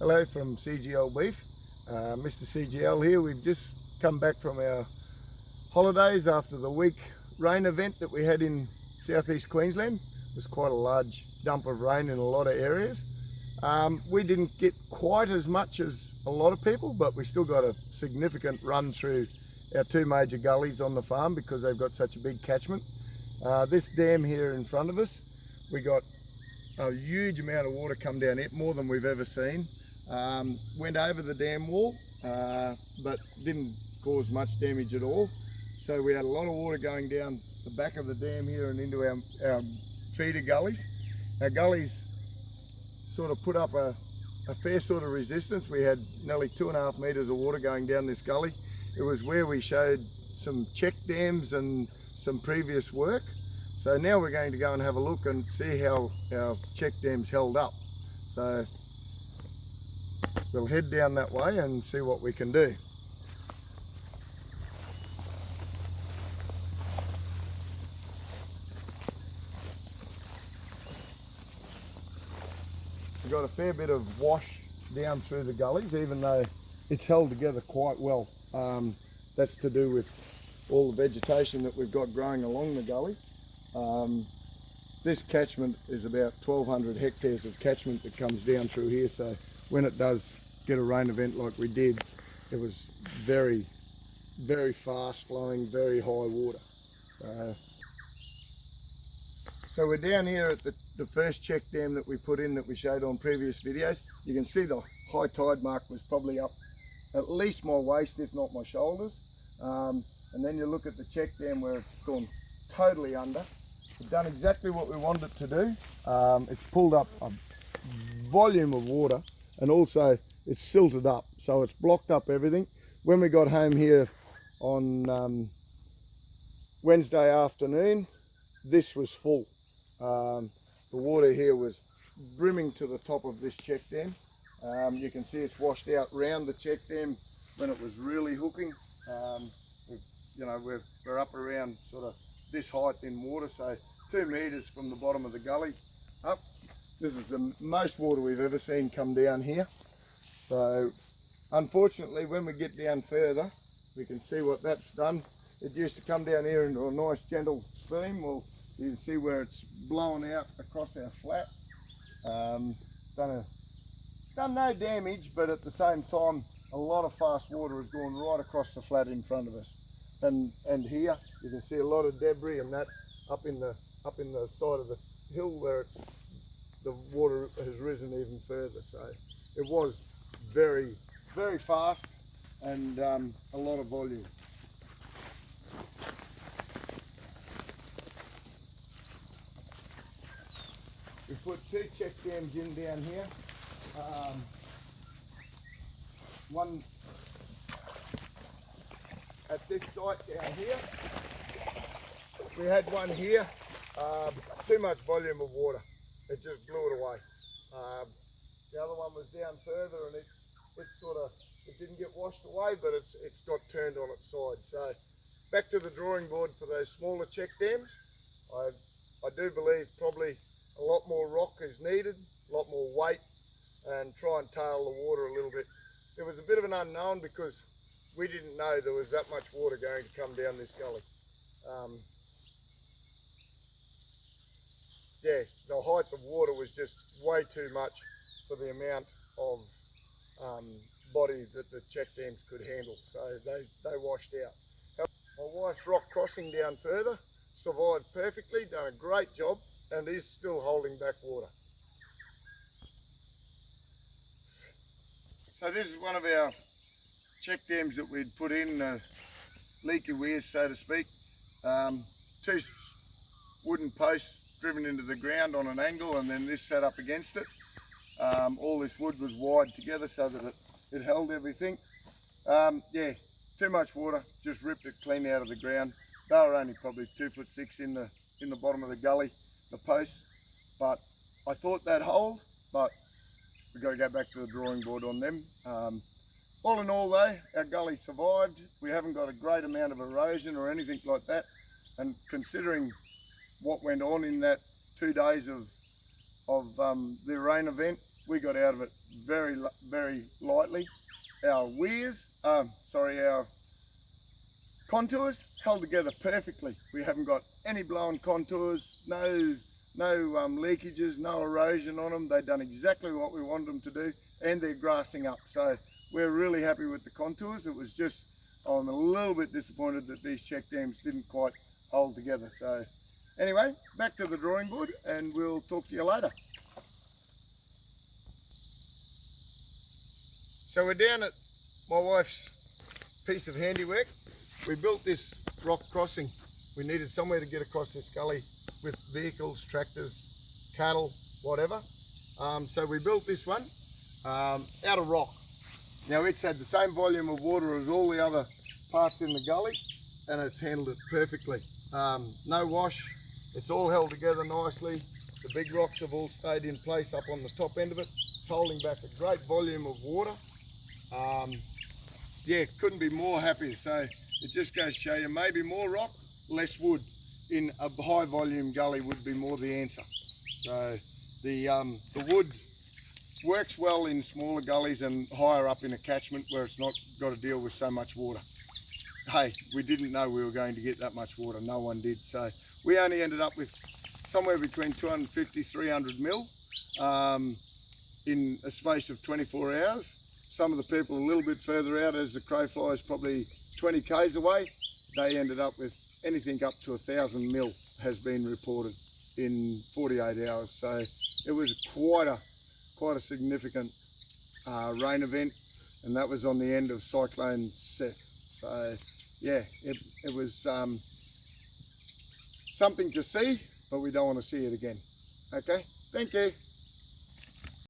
Hello from CGL Beef. Mr. CGL here. We've just come back from our holidays after the week rain event that we had in southeast Queensland. It was quite a large dump of rain in a lot of areas. We didn't get quite as much as a lot of people, but we still got a significant run through our two major gullies on the farm because they've got such a big catchment. This dam here in front of us, we got a huge amount of water come down it, more than we've ever seen. Went over the dam wall, but didn't cause much damage at all. So we had a lot of water going down the back of the dam here and into our feeder gullies. Our gullies sort of put up a fair sort of resistance. We had nearly 2.5 metres of water going down this gully. It was where we showed some check dams and some previous work. So now we're going to go and have a look and see how our check dams held up. So we'll head down that way and see what we can do. We've got a fair bit of wash down through the gullies, even though it's held together quite well. That's to do with all the vegetation that we've got growing along the gully. This catchment is about 1,200 hectares of catchment that comes down through here, so when it does get a rain event like we did, it was very, very fast flowing, very high water. So we're down here at the first check dam that we put in that we showed on previous videos. You can see the high tide mark was probably up at least my waist, if not my shoulders. And then you look at the check dam where it's gone totally under. We've done exactly what we wanted it to do. It's pulled up a volume of water, and also it's silted up, so it's blocked up everything. When we got home here on Wednesday afternoon, this was full. The water here was brimming to the top of this check dam. You can see it's washed out round the check dam when it was really hooking. We're up around sort of this height in water, so 2 metres from the bottom of the gully up. This is the most water we've ever seen come down here. So unfortunately, when we get down further, we can see what that's done. It used to come down here into a nice gentle stream. Well, you can see where it's blowing out across our flat. Done no damage, but at the same time, a lot of fast water has gone right across the flat in front of us. And here you can see a lot of debris and that up in the side of the hill where the water has risen even further. So it was very, very fast and a lot of volume. We put 2 check dams in down here. One at this site down here. We had one here, too much volume of water. It just blew it away. The other one was down further and it didn't get washed away, but it's got turned on its side. So back to the drawing board for those smaller check dams. I do believe probably a lot more rock is needed, a lot more weight, and try and tail the water a little bit. It was a bit of an unknown because we didn't know there was that much water going to come down this gully. The height of water was just way too much for the amount of body that the check dams could handle, so they washed out. My wife's rock crossing down further survived perfectly, done a great job, and is still holding back water. So this is one of our check dams that we'd put in, leaky weirs, so to speak. 2 wooden posts driven into the ground on an angle, and then this set up against it. All this wood was wired together so that it held everything. Too much water, just ripped it clean out of the ground. They were only probably 2'6" in the bottom of the gully, the posts. But I thought they'd hold, but we've got to go back to the drawing board on them. All in all though, our gully survived. We haven't got a great amount of erosion or anything like that. And considering what went on in that 2 days of the rain event, we got out of it very lightly. Our our contours held together perfectly. We haven't got any blown contours, no leakages, no erosion on them. They've done exactly what we wanted them to do, and they're grassing up. So we're really happy with the contours. It was just, I'm a little bit disappointed that these check dams didn't quite hold together. So anyway, back to the drawing board, and we'll talk to you later. So we're down at my wife's piece of handiwork. We built this rock crossing. We needed somewhere to get across this gully with vehicles, tractors, cattle, whatever. So we built this one out of rock. Now it's had the same volume of water as all the other parts in the gully, and it's handled it perfectly. No wash, it's all held together nicely. The big rocks have all stayed in place up on the top end of it. It's holding back a great volume of water. Yeah, couldn't be more happy. So it just goes to show you, maybe more rock, less wood in a high volume gully would be more the answer. So the wood works well in smaller gullies and higher up in a catchment where it's not got to deal with so much water. Hey, we didn't know we were going to get that much water. No one did. So we only ended up with somewhere between 250, 300 mil in a space of 24 hours. Some of the people a little bit further out, as the crow flies probably 20 k's away, they ended up with anything up to 1,000 mil has been reported in 48 hours. So it was quite a significant rain event, and that was on the end of Cyclone Seth. So yeah, it was something to see, but we don't want to see it again. Okay, thank you.